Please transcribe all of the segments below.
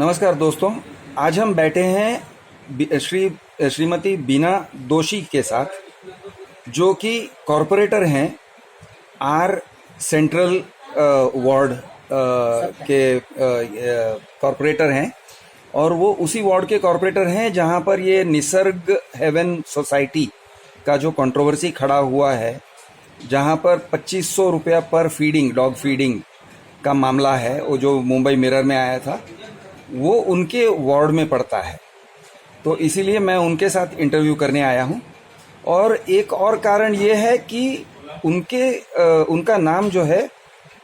नमस्कार दोस्तों, आज हम बैठे हैं श्रीमती बीना दोषी के साथ, जो कि कॉरपोरेटर हैं आर सेंट्रल वार्ड के कॉरपोरेटर हैं। और वो उसी वार्ड के कॉरपोरेटर हैं जहां पर ये निसर्ग हेवन सोसाइटी का जो कंट्रोवर्सी खड़ा हुआ है, जहां पर 2500 रुपया पर फीडिंग, डॉग फीडिंग का मामला है, वो जो मुंबई मिरर में आया था, वो उनके वार्ड में पड़ता है। तो इसीलिए मैं उनके साथ इंटरव्यू करने आया हूं। और एक और कारण ये है कि उनका नाम जो है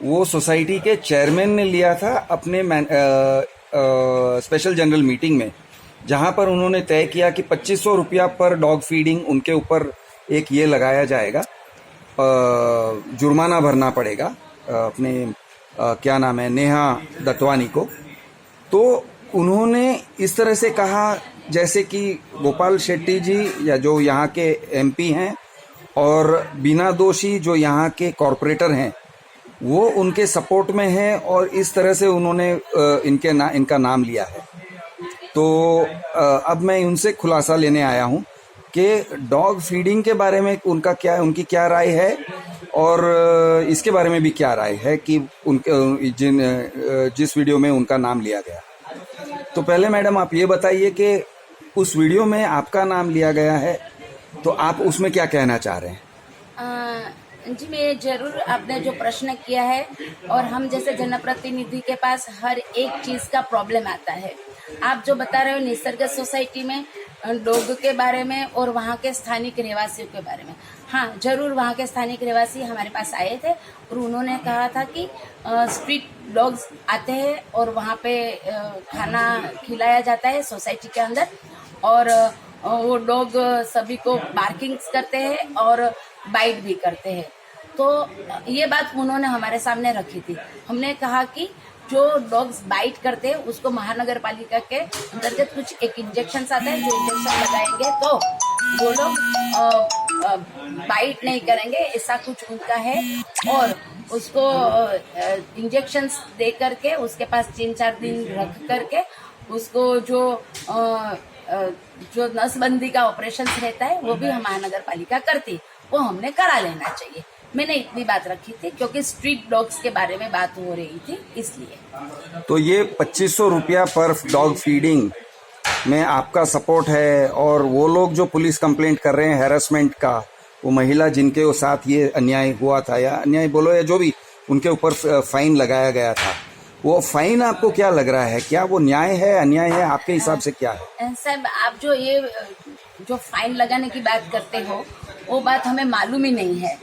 वो सोसाइटी के चेयरमैन ने लिया था अपने स्पेशल जनरल मीटिंग में, जहां पर उन्होंने तय किया कि 2500 रुपया पर डॉग फीडिंग उनके ऊपर एक ये लगाया जाएगा, जुर्माना भरना पड़ेगा अपने क्या नाम है, नेहा दत्वानी को। तो उन्होंने इस तरह से कहा जैसे कि गोपाल शेट्टी जी या जो यहाँ के एमपी हैं और बीना दोषी जो यहाँ के कॉरपोरेटर हैं, वो उनके सपोर्ट में हैं, और इस तरह से उन्होंने इनका नाम लिया है। तो अब मैं उनसे खुलासा लेने आया हूँ कि डॉग फीडिंग के बारे में उनकी क्या राय है, और इसके बारे में भी क्या राय है कि जिस वीडियो में उनका नाम लिया गया। तो पहले मैडम आप ये बताइए कि उस वीडियो में आपका नाम लिया गया है, तो आप उसमें क्या कहना चाह रहे हैं? जी, मैं जरूर, आपने जो प्रश्न किया है, और हम जैसे जनप्रतिनिधि के पास हर एक चीज का प्रॉब्लम आता है। आप जो बता रहे हो निसर्ग सोसाइटी में डॉग के बारे में और वहाँ के स्थानिक रहवासियों के बारे में, हाँ जरूर, वहाँ के स्थानिक रहवासी हमारे पास आए थे और उन्होंने कहा था कि स्ट्रीट डॉग्स आते हैं और वहाँ पे खाना खिलाया जाता है सोसाइटी के अंदर, और वो डॉग सभी को बार्किंग्स करते हैं और बाइट भी करते हैं। तो ये बात उन्होंने हमारे सामने रखी थी। हमने कहा कि जो डॉग्स बाइट करते हैं उसको महानगर पालिका के अंतर्गत कुछ एक इंजेक्शन आता है, जो इंजेक्शन लगाएंगे तो वो लोग बाइट नहीं करेंगे, ऐसा कुछ उनका है। और उसको इंजेक्शन दे करके उसके पास 3-4 दिन रख करके उसको जो नसबंदी का ऑपरेशन रहता है वो भी महानगर पालिका करती, वो हमने करा लेना चाहिए। मैंने इतनी बात रखी थी क्योंकि स्ट्रीट डॉग्स के बारे में बात हो रही थी, इसलिए। तो ये 2500 रुपया पर डॉग फीडिंग में आपका सपोर्ट है, और वो लोग जो पुलिस कंप्लेंट कर रहे हैं हैरेसमेंट का, वो महिला जिनके साथ ये अन्याय हुआ था, या अन्याय बोलो या जो भी, उनके ऊपर फाइन लगाया गया था, वो फाइन आपको क्या लग रहा है? क्या वो न्याय है, अन्याय है? आपके हिसाब से क्या है? साहब, आप जो फाइन लगाने की बात करते हो, वो बात हमें मालूम ही नहीं है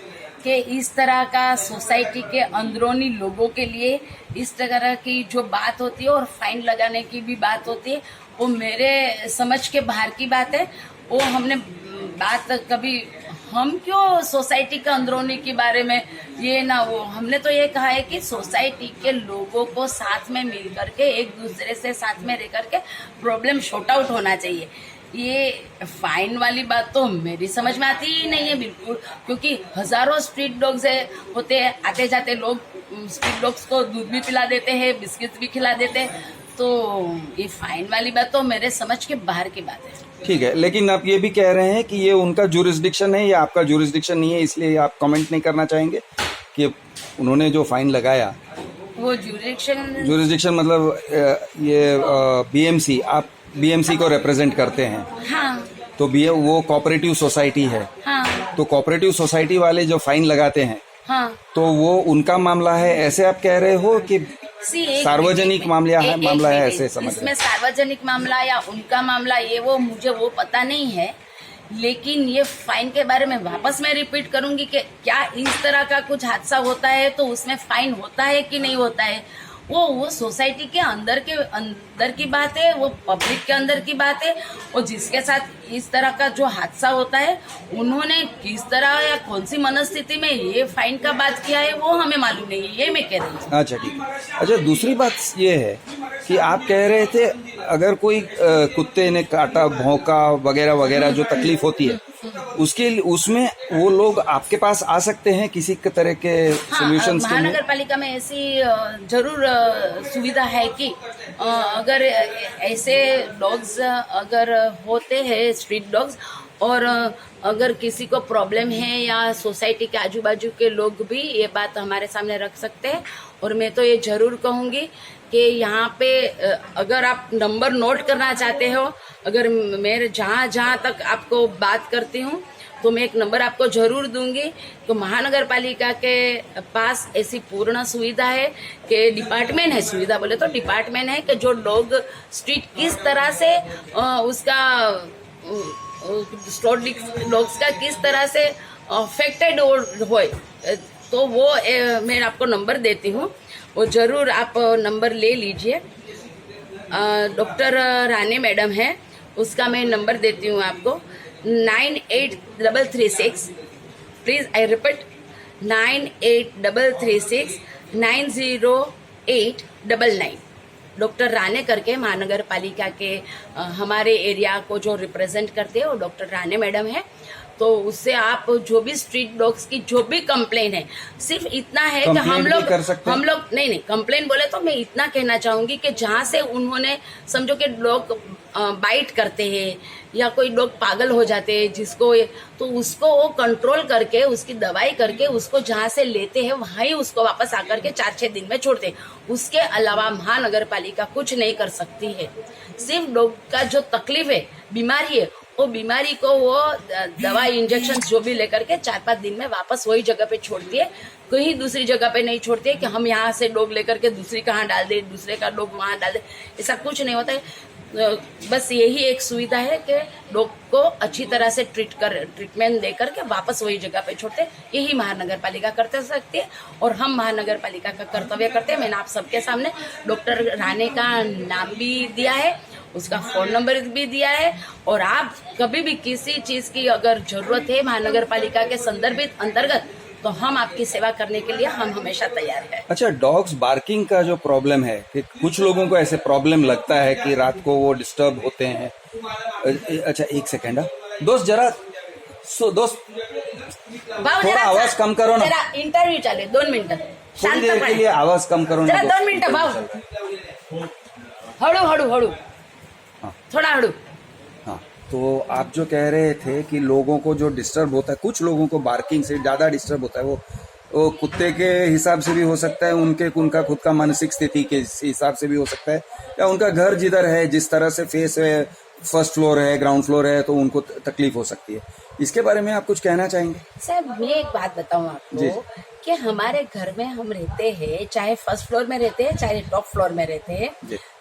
कि इस तरह का सोसाइटी के अंदरूनी लोगों के लिए इस तरह की जो बात होती है और फाइन लगाने की भी बात होती है, वो मेरे समझ के बाहर की बात है। वो हमने बात कभी, हम क्यों सोसाइटी के अंदरूनी के बारे में ये ना वो, हमने तो ये कहा है कि सोसाइटी के लोगों को साथ में मिल करके, एक दूसरे से साथ में रह करके प्रॉब्लम शॉर्ट आउट होना चाहिए। ये फाइन वाली बात तो मेरी समझ में आती ही नहीं है बिल्कुल, क्योंकि हजारों स्ट्रीट डॉग्स होते हैं, आते जाते लोग स्ट्रीट डॉग्स को दूध भी पिला देते हैं, बिस्किट भी खिला देते हैं। तो ये फाइन वाली बात तो मेरे समझ के बाहर की बात है। ठीक है, लेकिन आप ये भी कह रहे हैं कि ये उनका जुरिस्डिक्शन है या आपका जुरिस्डिक्शन नहीं है, इसलिए आप कमेंट नहीं करना चाहेंगे कि उन्होंने जो फाइन लगाया वो जुरिस्डिक्शन मतलब ये बीएमसी, आप बीएमसी को रिप्रेजेंट करते हैं? हाँ। तो वो कोऑपरेटिव सोसाइटी है। हाँ। तो कोऑपरेटिव सोसाइटी वाले जो फाइन लगाते हैं, हाँ, तो वो उनका मामला है, ऐसे आप कह रहे हो कि सार्वजनिक मामला है, ऐसे समझ? इसमें सार्वजनिक मामला या उनका मामला, ये वो मुझे वो पता नहीं है, लेकिन ये फाइन के बारे में वापस मैं रिपीट करूंगी कि क्या इस तरह का कुछ हादसा होता है तो उसमें फाइन होता है कि नहीं होता है, वो सोसाइटी के अंदर की बात है, वो पब्लिक के अंदर की बात है। और जिसके साथ इस तरह का जो हादसा होता है, उन्होंने किस तरह या कौन सी मनस्थिति में ये फाइन का बात किया है, वो हमें मालूम नहीं है, ये मैं कह रही हूँ। अच्छा, ठीक है। अच्छा, दूसरी बात ये है कि आप कह रहे थे अगर कोई कुत्ते ने काटा, भौंका वगैरह वगैरह जो तकलीफ होती है, उसमें वो लोग आपके पास आ सकते हैं किसी तरह के सॉल्यूशंस के लिए? महानगर पालिका में ऐसी जरूर सुविधा है कि अगर ऐसे डॉग्स अगर होते हैं स्ट्रीट डॉग्स और अगर किसी को प्रॉब्लम है या सोसाइटी के आजू बाजू के लोग भी ये बात हमारे सामने रख सकते हैं। और मैं तो ये जरूर कहूँगी कि यहाँ पे अगर आप नंबर नोट करना चाहते हो, अगर मैं जहाँ जहाँ तक आपको बात करती हूँ तो मैं एक नंबर आपको जरूर दूंगी। तो महानगर पालिका के पास ऐसी पूर्ण सुविधा है कि डिपार्टमेंट है, सुविधा बोले तो डिपार्टमेंट है कि जो डॉग स्ट्रीट किस तरह से उसका स्ट्रीट डॉग्स का किस तरह से अफेक्टेड हो, तो वो मैं आपको नंबर देती हूँ, वो जरूर आप नंबर ले लीजिए। डॉक्टर रानी मैडम है, उसका मैं नंबर देती हूँ आपको 9836, please I repeat 9836 90899। Doctor Rane करके महानगर पालिका के हमारे एरिया को जो रिप्रेजेंट करते हैं वो डॉक्टर राणे मैडम है। तो उससे आप जो भी स्ट्रीट डॉग्स की जो भी कंप्लेन है, सिर्फ इतना है कि हम लोग नहीं कंप्लेन बोले तो मैं इतना कहना चाहूंगी कि जहाँ से उन्होंने समझो कि डॉग बाइट करते हैं या कोई डॉग पागल हो जाते हैं जिसको, तो उसको वो कंट्रोल करके उसकी दवाई करके उसको जहाँ से लेते हैं वहीं उसको वापस आकर के 4-6 दिन में छोड़ते हैं। उसके अलावा महानगर पालिका कुछ नहीं कर सकती है। सिर्फ डॉग का जो तकलीफ है, बीमारी है, वो बीमारी को वो दवाई इंजेक्शन जो भी लेकर के 4-5 दिन में वापस वही जगह पे छोड़ती है, कहीं दूसरी जगह पे नहीं छोड़ती है कि हम यहाँ से डॉग लेकर के दूसरी कहाँ डाल दे, दूसरे का डॉग वहां डाल दे, ऐसा कुछ नहीं होता है। बस यही एक सुविधा है कि डॉग को अच्छी तरह से ट्रीटमेंट देकर के वापस वही जगह पे छोड़ते, यही महानगर पालिका करते सकती है और हम महानगर पालिका का कर्तव्य करते हैं। मैंने आप सबके सामने डॉक्टर राणे का नाम भी दिया है, उसका फोन नंबर भी दिया है, और आप कभी भी किसी चीज की अगर जरूरत है महानगर पालिका के संदर्भित अंतर्गत तो हम आपकी सेवा करने के लिए हम हमेशा तैयार हैं। अच्छा, डॉग्स बार्किंग का जो प्रॉब्लम है कि कुछ लोगों को ऐसे प्रॉब्लम लगता है कि रात को वो डिस्टर्ब होते हैं। अच्छा एक सेकेंड, दोस्त जरा दोस्त थोड़ा आवाज कम करो ना, इंटरव्यू चाले 2 मिनिटं थोड़ी देर के लिए आवाज कम करो ना, 2 मिनिटं भाऊ, हळू हळू हळू, थोड़ा हळू। हाँ, तो आप जो कह रहे थे कि लोगों को जो डिस्टर्ब होता है, कुछ लोगों को बार्किंग से ज्यादा डिस्टर्ब होता है, वो कुत्ते के हिसाब से भी हो सकता है, उनका खुद का मानसिक स्थिति के हिसाब से भी हो सकता है, या उनका घर जिधर है, जिस तरह से फेस है, फर्स्ट फ्लोर है, ग्राउंड फ्लोर है, तो उनको तकलीफ हो सकती है। इसके बारे में आप कुछ कहना चाहेंगे? सर मैं एक बात बताऊं आपको कि हमारे घर में हम रहते हैं, चाहे फर्स्ट फ्लोर में रहते हैं चाहे टॉप फ्लोर में रहते हैं,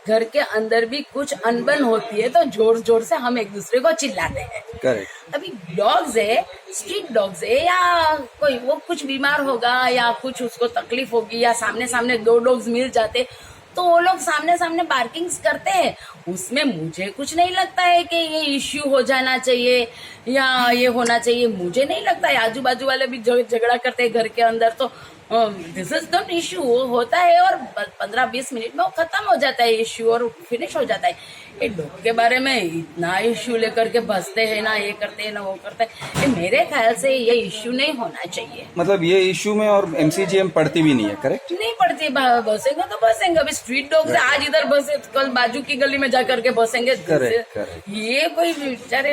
घर के अंदर भी कुछ अनबन होती है तो जोर जोर से हम एक दूसरे को चिल्लाते हैं। करेक्ट। अभी डॉग्स है, स्ट्रीट डॉग्स है, या कोई वो कुछ बीमार होगा या कुछ उसको तकलीफ होगी या सामने सामने 2 डॉग्स मिल जाते तो वो लोग सामने सामने बार्किंग्स करते हैं, उसमें मुझे कुछ नहीं लगता है कि ये इश्यू हो जाना चाहिए या ये होना चाहिए, मुझे नहीं लगता है। आजू बाजू वाले भी झगड़ा करते हैं घर के अंदर, तो दिस इज नॉट इश्यू, वो होता है और 15-20 मिनट में वो खत्म हो जाता है इश्यू और फिनिश हो जाता है। ये डॉग के बारे में इतना इश्यू लेकर के बसते हैं ना, ये करते हैं ना वो करते हैं, मेरे ख्याल से ये इश्यू नहीं होना चाहिए। मतलब ये इश्यू में और MCGM पड़ती भी नहीं है, करेक्ट? नहीं पड़ती, बसेंगे तो बसेंगे। अभी स्ट्रीट डॉग से आज इधर बसे, कल बाजू की गली में जाकर के बसेंगे। करेक्ट। ये कोई बेचारे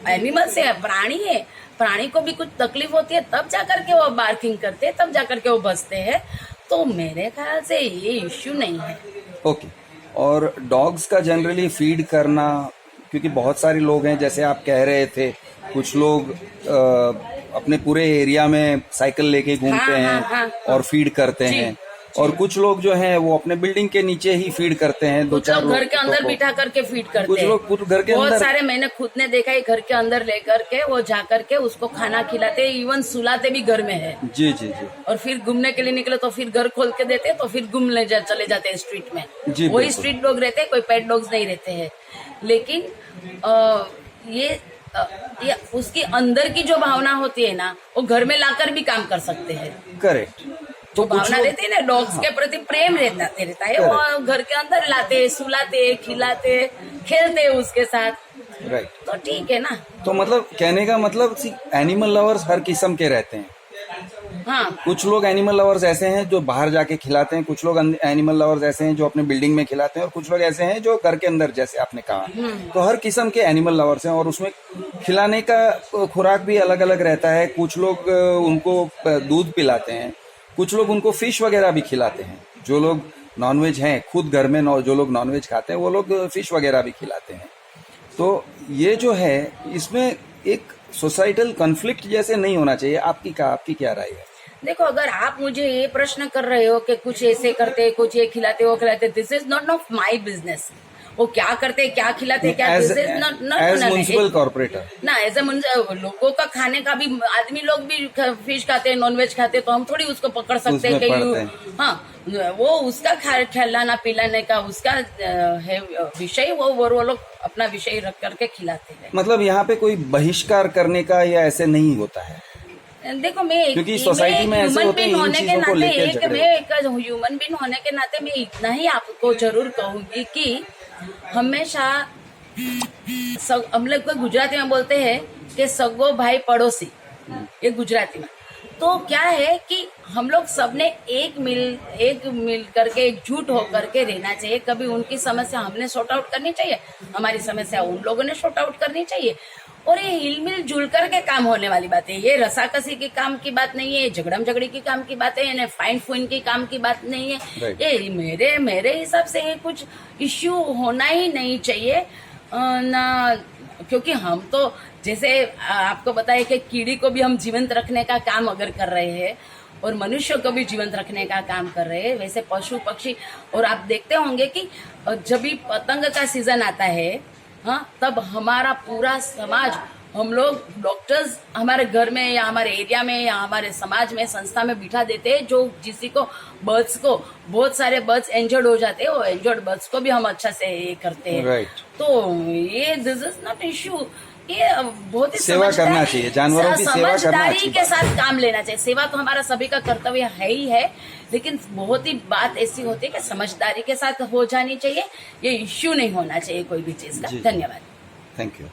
एनिमल्स है, प्राणी है, प्राणी को भी कुछ तकलीफ होती है तब जाकर के वो बार्किंग करते हैं, तब जाकर के वो बसते हैं, तो मेरे ख्याल से ये इश्यू नहीं है। ओके। और डॉग्स का जनरली फीड करना, क्योंकि बहुत सारे लोग हैं, जैसे आप कह रहे थे, कुछ लोग अपने पूरे एरिया में साइकिल लेके घूमते हैं और फीड करते हैं, और कुछ लोग जो हैं वो अपने बिल्डिंग के नीचे ही फीड करते हैं, 2-4 लोग घर के अंदर बिठा करके फीड करते हैं, कुछ लोग घर के बहुत अंदर, सारे मैंने खुद ने देखा है, घर के अंदर लेकर के वो जाकर के उसको खाना खिलाते, इवन सुलाते भी घर में है। जी। और फिर घूमने के लिए निकले तो फिर घर खोल के देते, तो फिर घूमने चले जाते हैं स्ट्रीट में। वही स्ट्रीट डॉग रहते हैं, कोई पेट डॉग्स नहीं रहते हैं। लेकिन ये उसकी अंदर की जो भावना होती है ना, वो घर में लाकर भी काम कर सकते हैं। करेक्ट। तो भावना रहती है ना, डॉग्स के प्रति प्रेम रहता है, वो घर के अंदर लाते, सुलाते, खिलाते, खेलते उसके साथ, राइट। तो ठीक है ना। तो मतलब कहने का मतलब एनिमल लवर्स हर किस्म के रहते हैं। हाँ कुछ लोग एनिमल लवर्स ऐसे हैं जो बाहर जाके खिलाते हैं, कुछ लोग एनिमल लवर्स ऐसे हैं जो अपने बिल्डिंग में खिलाते हैं, और कुछ लोग ऐसे हैं जो घर के अंदर, जैसे आपने कहा। तो हर किस्म के एनिमल लवर्स हैं, और उसमें खिलाने का खुराक भी अलग अलग रहता है। कुछ लोग उनको दूध पिलाते हैं, कुछ लोग उनको फिश वगैरह भी खिलाते हैं। जो लोग नॉनवेज हैं, खुद घर में जो लोग नॉनवेज खाते हैं, वो लोग फिश वगैरह भी खिलाते हैं। तो ये जो है, इसमें एक सोसाइटल कॉन्फ्लिक्ट जैसे नहीं होना चाहिए। आपकी क्या राय है? देखो, अगर आप मुझे ये प्रश्न कर रहे हो कि कुछ ऐसे करते, कुछ ये खिलाते, वो खिलाते, this is not of my business. वो क्या करते, क्या खिलाते, क्या, this is not as municipal corporator ना, एज ए लोगों का खाने का भी, आदमी लोग भी फिश खाते हैं, नॉनवेज खाते हैं, तो हम थोड़ी उसको पकड़ सकते हैं कि हाँ, वो उसका खिलाना पिलाने का उसका है विषय, वो लोग अपना विषय रख करके खिलाते हैं। मतलब यहाँ पे कोई बहिष्कार करने का या ऐसे नहीं होता है। देखो, मैं क्योंकि सोसाइटी में ऐसे होते हैं, इन चीजों को लेकर झगड़े। मैं एक ह्यूमन बीइंग होने के नाते मैं इतना ही आपको जरूर कहूंगी कि हमेशा हम लोग को गुजराती में बोलते हैं कि सगो भाई पड़ोसी, ये गुजराती में। तो क्या है कि हम लोग सबने एक मिल करके, एकजुट होकर के रहना चाहिए। कभी उनकी समस्या हमने सॉर्ट आउट करनी चाहिए, हमारी समस्या उन लोगों ने सॉर्ट आउट करनी चाहिए। और ये हिलमिल जुल करके काम होने वाली बात है। ये रसाकसी की काम की बात नहीं है, झगड़म झगड़ी की काम की बात है, फाइन फूइन की काम की बात नहीं है। ये मेरे हिसाब से ये कुछ इश्यू होना ही नहीं चाहिए ना, क्योंकि हम तो जैसे आपको बताया कि कीड़ी को भी हम जीवंत रखने का काम अगर कर रहे हैं और मनुष्य को भी जीवंत रखने का काम कर रहे हैं, वैसे पशु पक्षी। और आप देखते होंगे कि जब भी पतंग का सीजन आता है, हाँ, तब हमारा पूरा समाज, हम लोग डॉक्टर्स हमारे घर में या हमारे एरिया में या हमारे समाज में, संस्था में बिठा देते हैं, जो जिसी को बर्ड्स को, बहुत सारे बर्ड्स इंजर्ड हो जाते हैं, वो इंजर्ड बर्ड्स को भी हम अच्छा से ये करते हैं। Right. तो ये दिस इज नॉट इश्यू। ये बहुत ही सेवा करना चाहिए, जानवरों की सेवा करना अच्छी समझदारी के बात साथ काम लेना चाहिए। सेवा तो हमारा सभी का कर्तव्य है ही है, लेकिन बहुत ही बात ऐसी होती है कि समझदारी के साथ हो जानी चाहिए। ये इश्यू नहीं होना चाहिए कोई भी चीज का। जी। धन्यवाद। Thank you.